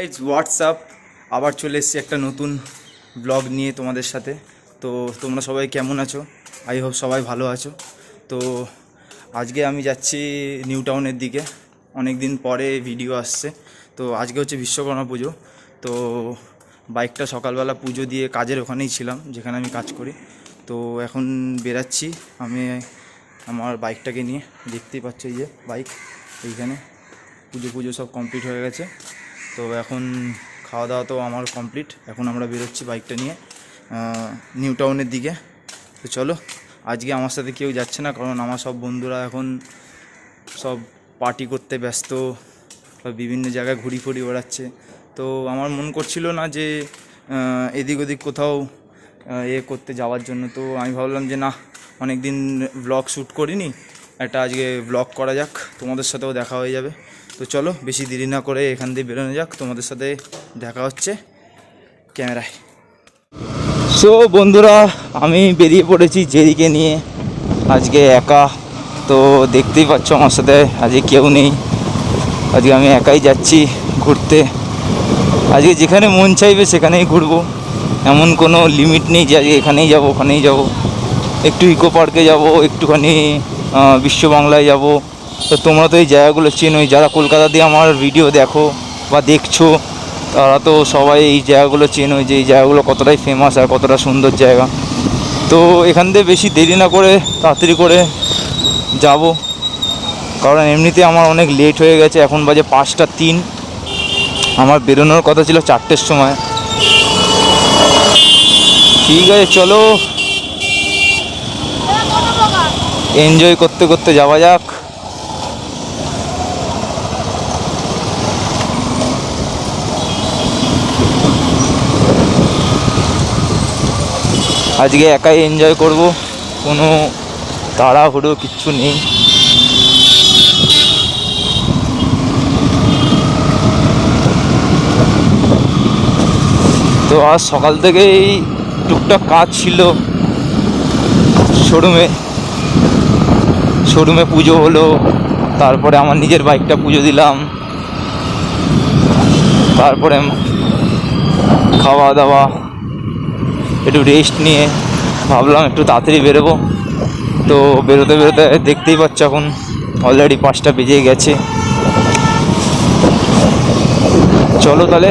Guys WhatsApp আবার চলে এসেছি একটা নতুন ব্লগ নিয়ে তোমাদের সাথে। তো তোমরা সবাই কেমন আছো? আই হোপ সবাই ভালো আছো। তো আজকে আমি যাচ্ছি নিউ টাউনের দিকে, অনেক দিন পরে ভিডিও আসছে। তো আজকে হচ্ছে বিশ্বকর্মা পুজো। তো বাইকটা সকালবেলা পুজো দিয়ে কাজের ওখানেই ছিলাম যেখানে আমি কাজ করি। তো এখন বেরাচ্ছি আমি আমার বাইকটাকে নিয়ে। দেখতেই পাচ্ছ এই যে বাইক, এইখানে পুজো সব কমপ্লিট হয়ে গেছে। তো এখন খাওয়া দাওয়া তো আমার কমপ্লিট, এখন আমরা বেরোচ্ছি বাইকটা নিয়ে নিউ টাউনের দিকে। তো চলো, আজকে আমার সাথে কেউ যাচ্ছে না, কারণ আমার সব বন্ধুরা এখন সব পার্টি করতে ব্যস্ত, বিভিন্ন জায়গায় ঘুরি বেড়াচ্ছে। তো আমার মন করছিল না যে এদিক ওদিক কোথাও করতে যাওয়ার জন্য। তো আমি ভাবলাম যে না, অনেক দিন ব্লগ শ্যুট করিনি, একটা আজকে ব্লগ করা যাক, তোমাদের সাথেও দেখা হয়ে যাবে। তো চলো বেশি দেরি না করে এখান দিয়ে বেরোনো যাক, তোমাদের সাথে দেখা হচ্ছে ক্যামেরায়। সো বন্ধুরা, আমি বেরিয়ে পড়েছি জেরিকে নিয়ে, আজকে একা। তো দেখতেই পাচ্ছ আমার সাথে আজকে কেউ নেই, আজকে আমি একাই যাচ্ছি ঘুরতে। আজকে যেখানে মন চাইবে সেখানেই ঘুরবো, এমন কোনো লিমিট নেই যে আজকে এখানেই যাব ওখানেই যাব। একটু ইকো পার্কে যাব, একটুখানি বিশ্ব বাংলায় যাব। তো তোমরা তো এই জায়গাগুলো চেনোই, যারা কলকাতা দিয়ে আমার ভিডিও দেখো বা দেখছো তারা তো সবাই এই জায়গাগুলো চেনোই, যে এই জায়গাগুলো কতটাই ফেমাস আর কতটা সুন্দর জায়গা। তো এখান থেকে বেশি দেরি না করে তাড়াতাড়ি করে যাব, কারণ এমনিতে আমার অনেক লেট হয়ে গেছে। এখন বাজে 5:03, আমার বেরোনোর কথা ছিল 4টের সময়। ঠিক আছে, চলো এনজয় করতে করতে যাওয়া যাক। আজকে একাই এনজয় করব, কোনো তাড়াহুড়ো কিচ্ছু নেই। তো আজ সকাল থেকেই টুকটাক কাজ ছিল, শোরুমে পুজো হলো, তারপরে আমার নিজের বাইকটা পুজো দিলাম, তারপরে খাওয়া দাওয়া, একটু রেস্ট নিয়ে ভাবলাম একটু তাড়াতাড়ি বেরোবো। তো বেরোতে দেখতেই পাচ্ছ এখন অলরেডি 5টা বেজে গেছে। চলো তাহলে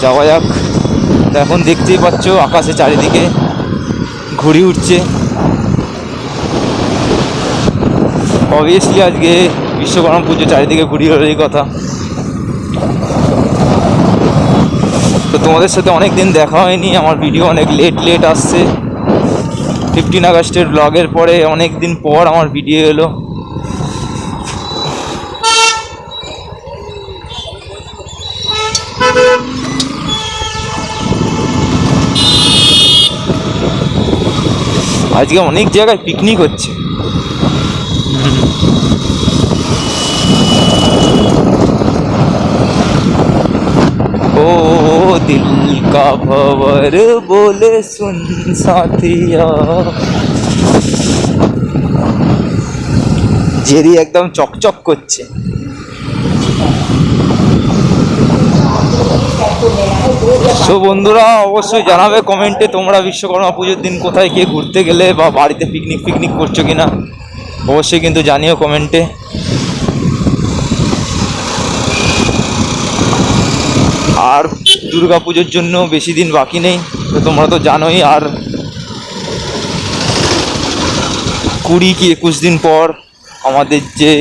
যাওয়া যাক। এখন দেখতেই পাচ্ছ আকাশে চারিদিকে ঘুড়ি উঠছে। অবভিয়াসলি আজকে বিশ্বকর্মা পুজো, চারিদিকে ঘুড়ি ওড়ারই কথা। তো তোমাদের সাথে অনেক দিন দেখা হয়নি, আমার ভিডিও অনেক লেট আসছে। 15 আগস্টের ব্লগের পরে অনেক দিন পর আমার ভিডিও এলো। আজকে অনেক জায়গায় পিকনিক হচ্ছে। ও দিল কা ভঁवर बोले सुन साथिया। জেরি একদম চকচক করছে। সো বন্ধুরা, অবশ্যই জানাবে কমেন্টে তোমরা বিশ্বকর্মা পুজোর দিন কোথায় গিয়ে ঘুরতে গেলে, বা বাড়িতে পিকনিক করছো কিনা, অবশ্যই কিন্তু জানিও কমেন্টে। আর দুর্গা পুজোর জন্য বেশি দিন বাকি নেই, তো তোমরা তো জানোই, আর 20 কি 21 দিন পর আমাদের যে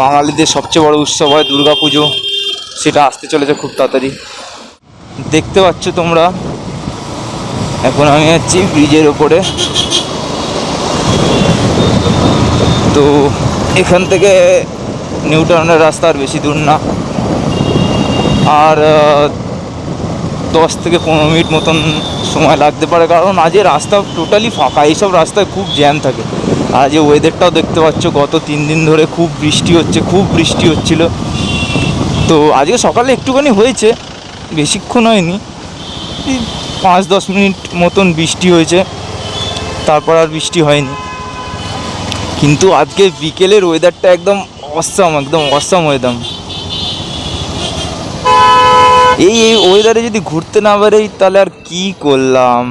বাঙালিদের সবচেয়ে বড় উৎসব হয় দুর্গা পুজো, সেটা আসতে চলেছে খুব তাড়াতাড়ি। দেখতে পাচ্ছ তোমরা, এখন আমি আছি ব্রিজের ওপরে। তো এখান থেকে নিউ টাউনের রাস্তা আর বেশি দূর না, আর 10 থেকে 15 মিনিট মতন সময় লাগতে পারে, কারণ আজকে রাস্তা টোটালি ফাঁকা। এইসব রাস্তায় খুব জ্যাম থাকে। আর যে ওয়েদারটাও দেখতে পাচ্ছ, গত 3 দিন ধরে খুব বৃষ্টি হচ্ছিল। তো আজকে সকালে একটুখানি হয়েছে, বেশিক্ষণ হয়নি, 5-10 মিনিট মতন বৃষ্টি হয়েছে, তারপর আর বৃষ্টি হয়নি। কিন্তু আজকে বিকেলের ওয়েদারটা একদম অসাম ওয়েদার। এই ওয়েদারে যদি ঘুরতে না বেরোই তাহলে আর কি করলাম।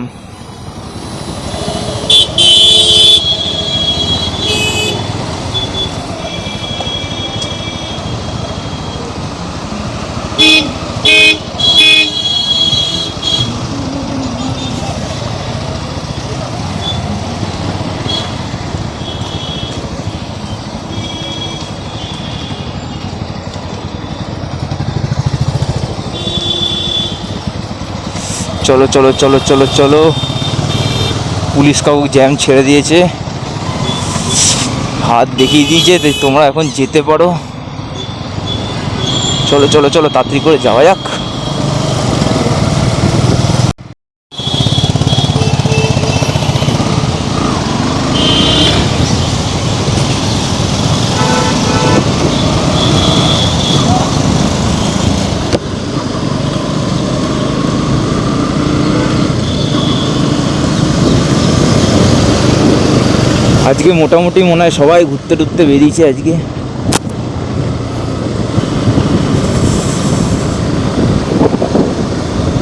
চলো চলো চলো চলো চলো, পুলিশ কাকু জ্যাম ছেড়ে দিয়েছে, হাত দেখিয়ে দিয়েছে, তোমরা এখন যেতে পারো। চলো চলো চলো, তাড়াতাড়ি করে যাওয়া যাক। আজকে মোটামুটি মনে হয় সবাই ঘুরতে টুরতে বেরিয়েছে আজকে।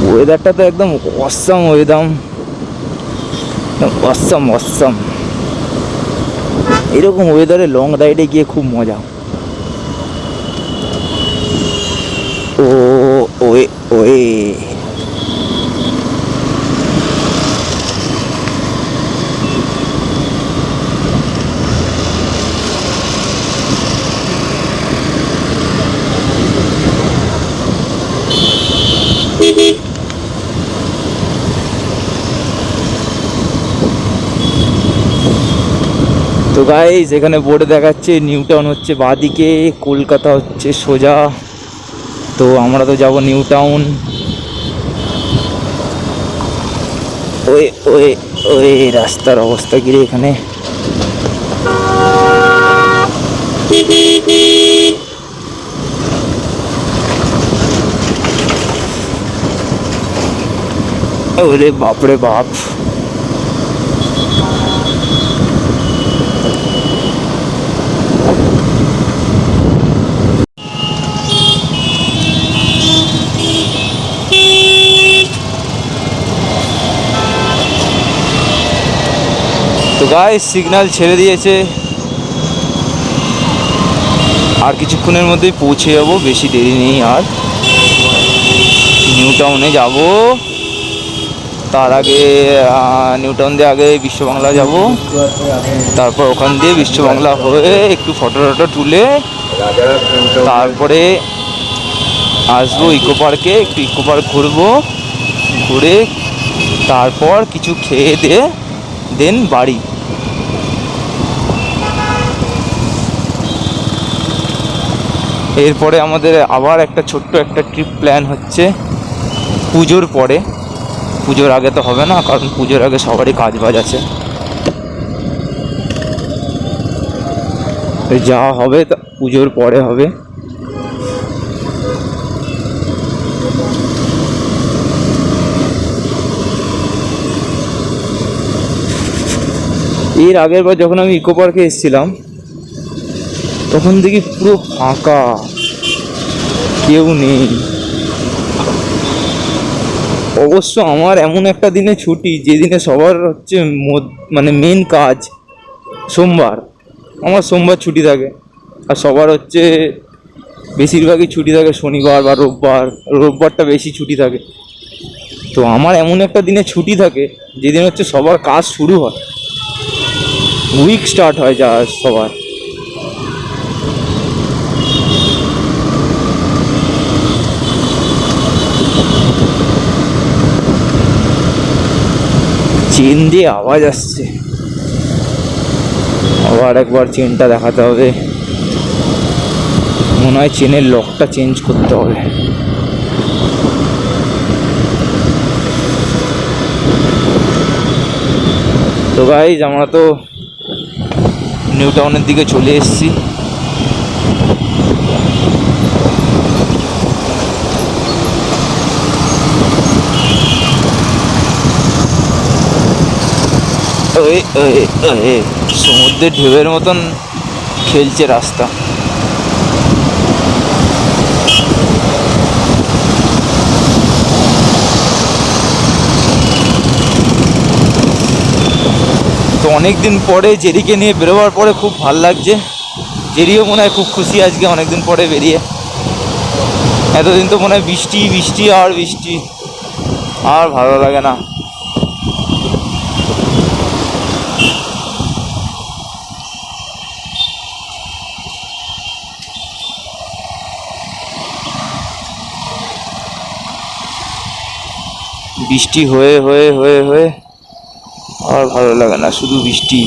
ওয়েদারটা তো একদম অসাম ওয়েদার, অসাম অসাম। এরকম ওয়েদারে লং রাইডে গিয়ে খুব মজা। ও ওয়ে ওয়ে তো গাইস, এখানে বোর্ডে দেখাচ্ছে নিউ টাউন হচ্ছে বাঁদিকে, কলকাতা হচ্ছে সোজা। তো আমরা তো যাব নিউ টাউন। ওই ওই ওই রাস্তার অবস্থা কি রে এখানে। ওরে বাপরে বাপ। তো গাইস, সিগন্যাল ছেড়ে দিয়েছে, আর কিছুক্ষণের মধ্যেই পৌঁছে যাব, বেশি দেরি নেই আর। নিউ টাউনে যাব, তার আগে নিউ টাউন দিয়ে আগে বিশ্ব বাংলা যাব, তারপর ওখান দিয়ে বিশ্ব বাংলা হয়ে একটু ফটো টটো তুলে তারপরে আসবো ইকো পার্কে, একটু ইকো পার্ক ঘুরবো, ঘুরে তারপর কিছু খেয়ে দিয়ে দেন বাড়ি। এরপরে আমাদের আবার একটা ছোট্ট একটা ট্রিপ প্ল্যান হচ্ছে পুজোর পরে। পুজোর আগে তো হবে না, কারণ পুজোর আগে সবারই কাজ বাজ আছে। যা হবে তা পুজোর পরে হবে। এর আগের বার যখন আমি ইকো পার্কে এসেছিলাম তখন দেখি পুরো ফাঁকা, কেউ নেই। অবশ্য আমার এমন একটা দিনে ছুটি যেদিনে সবার হচ্ছে মানে মেন কাজ সোমবার, আমার সোমবার ছুটি থাকে, আর সবার হচ্ছে বেশিরভাগই ছুটি থাকে শনিবার বা রোববার, রোববারটা বেশি ছুটি থাকে। তো আমার এমন একটা দিনে ছুটি থাকে যেদিন হচ্ছে সবার কাজ শুরু হয়, উইক স্টার্ট হয় যা সবার। চেন দিয়ে আওয়াজ আসছে, আবার একবার চেনটা দেখাতে হবে। মনে হয় চেনের লকটা চেঞ্জ করতে হবে। তো গাইস, আমরা তো নিউ টাউনের দিকে চলে এসেছি। ওই ওই ওই সমুদ্রের ঢেউয়ের মতন খেলছে রাস্তা। অনেক দিন পরে জেরিকে নিয়ে বেরোবার পরে খুব ভাল লাগছে। জেরিও মনে হয় খুব খুশি আজকে অনেক দিন পরে বেরিয়ে। এতদিন তো মনে হয় বৃষ্টি বৃষ্টি আর বৃষ্টি, আর ভালো লাগে না। বৃষ্টি হয়ে হয়ে হয়ে হয়ে আর ভালো লাগে না, শুধু বৃষ্টি।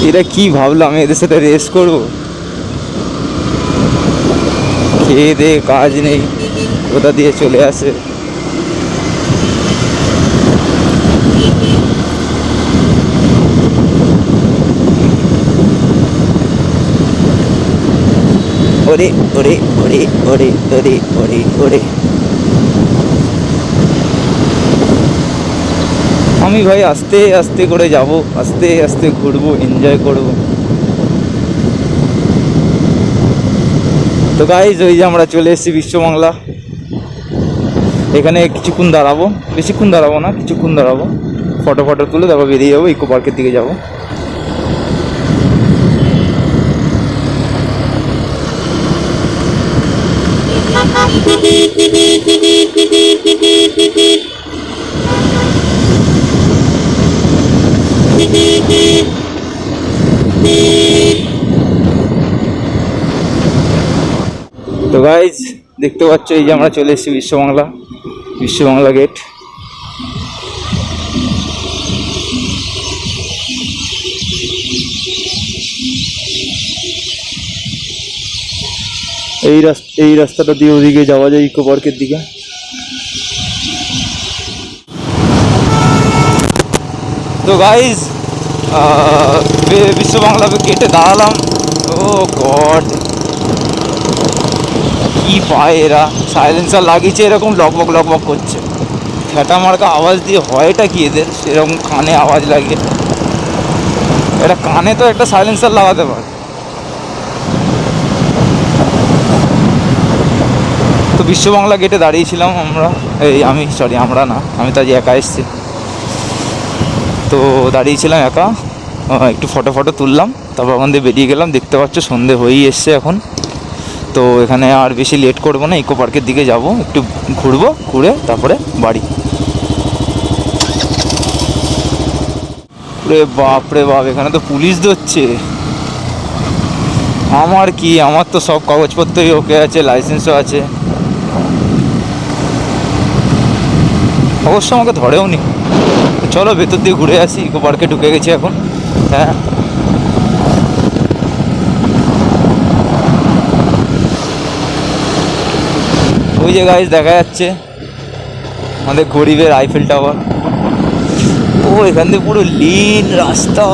এরা কি ভাবলাম এদের সাথে রেস করবো? খেয়ে দে কাজ নেই, কোথা দিয়ে চলে আসে। ওরে ওরে ওরে ওরে ওরে ওরে ওরে, আমি ভাই আস্তে আস্তে করে যাব, আস্তে আস্তে ঘুরবো, এনজয় করব। তো গাইজ ওই যে আমরা চলে এসেছি বিশ্ববাংলা। এখানে কিছুক্ষণ দাঁড়াবো, বেশিক্ষণ দাঁড়াবো না, কিছুক্ষণ দাঁড়াবো, ফটো ফটো তুলে তারপর বেরিয়ে যাবো, ইকো পার্কের দিকে যাবো। তো গাইজ দেখতে পাচ্ছ এই যে আমরা চলে এসেছি বিশ্ববাংলা, বিশ্ববাংলা গেট। এই রাস্তাটা দিয়ে ওদিকে যাওয়া যায় ইকো পার্কের দিকে। তো গাইজ বিশ্ববাংলা গেটে দাঁড়ালাম। ও গড, কি পায় এরা, সাইলেন্সার লাগিয়েছে এরকম লকবক লকবক করছে, ফ্যাটা মার্কা আওয়াজ দিয়ে হয়টা কি এদের, সেরকম কানে আওয়াজ লাগে। এটা কানে তো একটা সাইলেন্সার লাগাতে পারে। তো বিশ্ববাংলা গেটে দাঁড়িয়েছিলাম আমরা, আমরা না, আমি তো আজ একা এসেছি। তো দাঁড়িয়েছিলাম একা, একটু ফটো ফটো তুললাম, তারপর ওখান দিয়ে বেরিয়ে গেলাম। দেখতে পাচ্ছ সন্ধে হয়েই এসছে এখন। তো এখানে আর বেশি লেট করবো না, ইকো পার্কের দিকে যাব, একটু ঘুরবো, ঘুরে তারপরে বাড়ি। রে বাপ রে বাপ, এখানে তো পুলিশ ধরছে। আমার কি, আমার তো সব কাগজপত্রই ওকে আছে, লাইসেন্সও আছে, অবশ্য আমাকে ধরেও নি। চলো ভেতর দিয়ে ঘুরে আসি, ইকো পার্কে ঢুকে গেছি এখন। হ্যাঁ, ওই যে গাইজ দেখা যাচ্ছে আমাদের গরিবের আইফেল টাওয়ার। ও এখান থেকে পুরো লিন রাস্তা।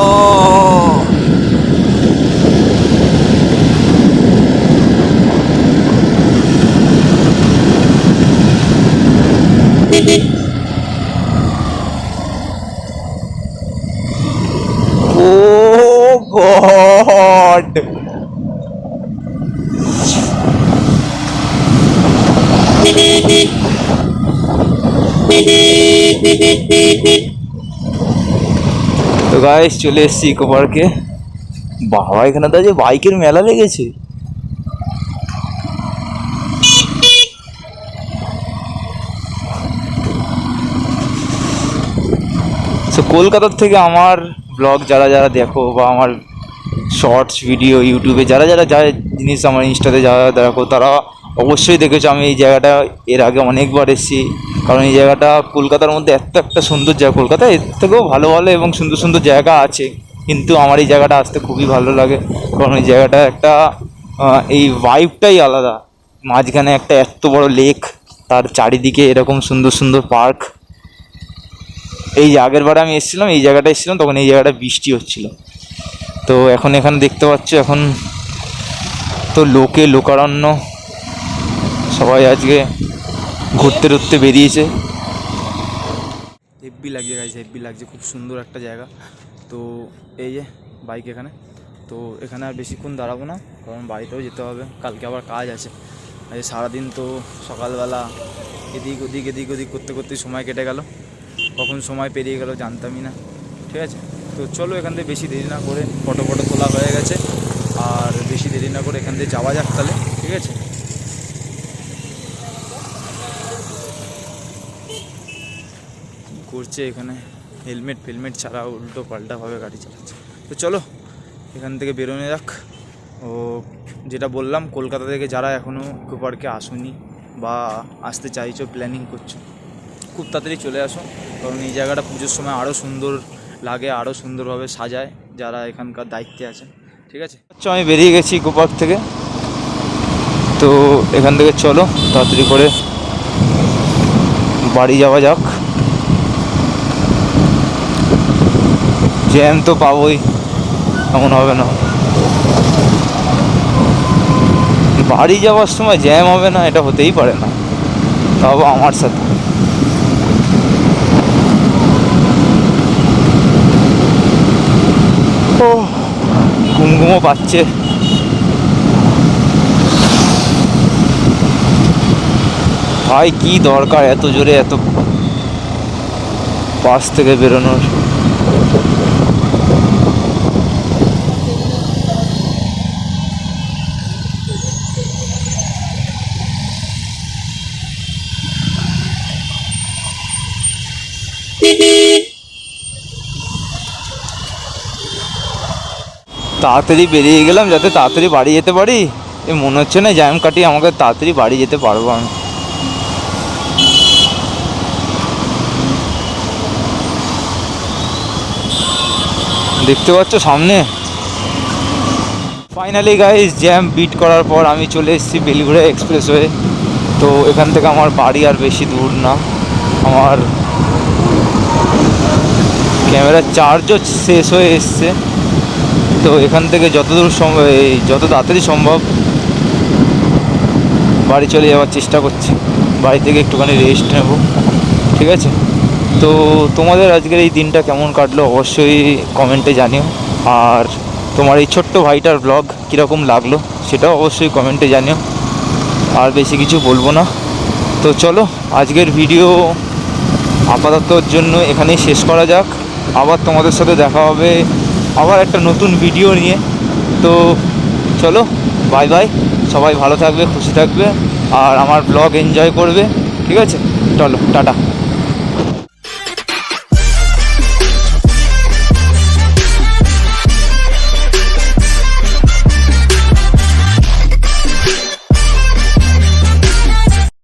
ও গড, তো গাইস চলে এসেছি ইকো পার্কে। বাবা এখানে তো যে বাইকের মেলা লেগেছে। তো কলকাতার থেকে আমার ব্লগ যারা যারা দেখো, বা আমার শর্টস ভিডিও ইউটিউবে যারা যারা যা জিনিস আমার ইনস্টাতে যারা দেখো, তারা অবশ্যই দেখেছো আমি এই জায়গাটা এর আগে অনেকবার এসেছি। কারণ এই জায়গাটা কলকাতার মধ্যে এত একটা সুন্দর জায়গা, কলকাতা এর থেকেও ভালো ভালো এবং সুন্দর সুন্দর জায়গা আছে, কিন্তু আমার এই জায়গাটা আসতে খুবই ভালো লাগে। কারণ এই জায়গাটা একটা এই ভাইবটাই আলাদা। মাঝখানে একটা এত বড় লেক, তার চারিদিকে এরকম সুন্দর সুন্দর পার্ক। এই যে আগের বারে আমি এসেছিলাম, এই জায়গাটা এসেছিলাম, তখন এই জায়গাটা বৃষ্টি হচ্ছিল। তো এখন এখানে দেখতে পাচ্ছ এখন তো লোকারণ্য, সবাই আজকে ঘুরতে টুরতে বেরিয়েছে। হেব্বি লাগছে গাইজ, হেব্বি লাগছে, খুব সুন্দর একটা জায়গা। তো এই যে বাইক এখানে, তো এখানে আর বেশিক্ষণ দাঁড়াবো না, কারণ বাড়িতেও যেতে হবে, কালকে আবার কাজ আছে। আজ সারাদিন তো সকালবেলা এদিক ওদিক করতে করতে সময় কেটে গেল, কখন সময় পেরিয়ে গেল জানতামই না। ঠিক আছে, তো চলো এখান থেকে বেশি দেরি না করে, ফটো তোলা হয়ে গেছে, আর বেশি দেরি না করে এখান থেকে যাওয়া যাক তাহলে। ঠিক আছে, করছে এখানে হেলমেট ছাড়া উল্টো পাল্টাভাবে গাড়ি চালাচ্ছে। তো চলো এখান থেকে বেরোনো যাক। ও যেটা বললাম, কলকাতা থেকে যারা এখনও ইকো পার্কে আসুনি বা আসতে চাইছো, প্ল্যানিং করছো, খুব তাড়াতাড়ি চলে আসো, কারণ এই জায়গাটা পুজোর সময় আরও সুন্দর লাগে, আরও সুন্দরভাবে সাজায় যারা এখানকার দায়িত্বে আছে। ঠিক আছে, আচ্ছা আমি বেরিয়ে গেছি ইকো পার্ক থেকে, তো এখান থেকে চলো তাড়াতাড়ি করে বাড়ি যাওয়া যাক। জ্যাম তো পাবোই, এমন হবে না। বাড়ি যাওয়ার সময় জ্যাম হবে না, এটা হতেই পারে না, তাও আমার সাথে। ও ঘুমও পাচ্ছে। ভাই কি দরকার এত জোরে এত পাশ থেকে বেরোনোর? তাড়াতাড়ি বেরিয়ে গেলাম যাতে তাড়াতাড়ি বাড়ি যেতে পারি। এ মনে হচ্ছে না জ্যাম কাটিয়ে আমাকে তাড়াতাড়ি বাড়ি যেতে পারবো আমি। দেখতে পাচ্ছ সামনে? ফাইনালি গাইস জ্যাম বিট করার পর আমি চলে এসেছি বেলঘড়িয়া এক্সপ্রেসওয়ে। তো এখান থেকে আমার বাড়ি আর বেশি দূর না, আমার ক্যামেরার চার্জও শেষ হয়ে এসছে। তো এখান থেকে যতদূর সম্ভব, যত তাড়াতাড়ি সম্ভব বাড়ি চলে যাওয়ার চেষ্টা করছি, বাড়ি থেকে একটুখানি রেস্ট নেব। ঠিক আছে, তো তোমাদের আজকের এই দিনটা কেমন কাটলো অবশ্যই কমেন্টে জানিও, আর তোমার এই ছোট্ট ভাইটার ব্লগ কীরকম লাগলো সেটাও অবশ্যই কমেন্টে জানিও। আর বেশি কিছু বলবো না, তো চলো আজকের ভিডিও আপাততর জন্য এখানেই শেষ করা যাক। আবার তোমাদের সাথে দেখা হবে আবার একটা নতুন ভিডিও নিয়ে। তো চলো বাই বাই, সবাই ভালো থাকবে, খুশি থাকবে, আর আমার ব্লগ এনজয় করবে। ঠিক আছে, চলো টাটা।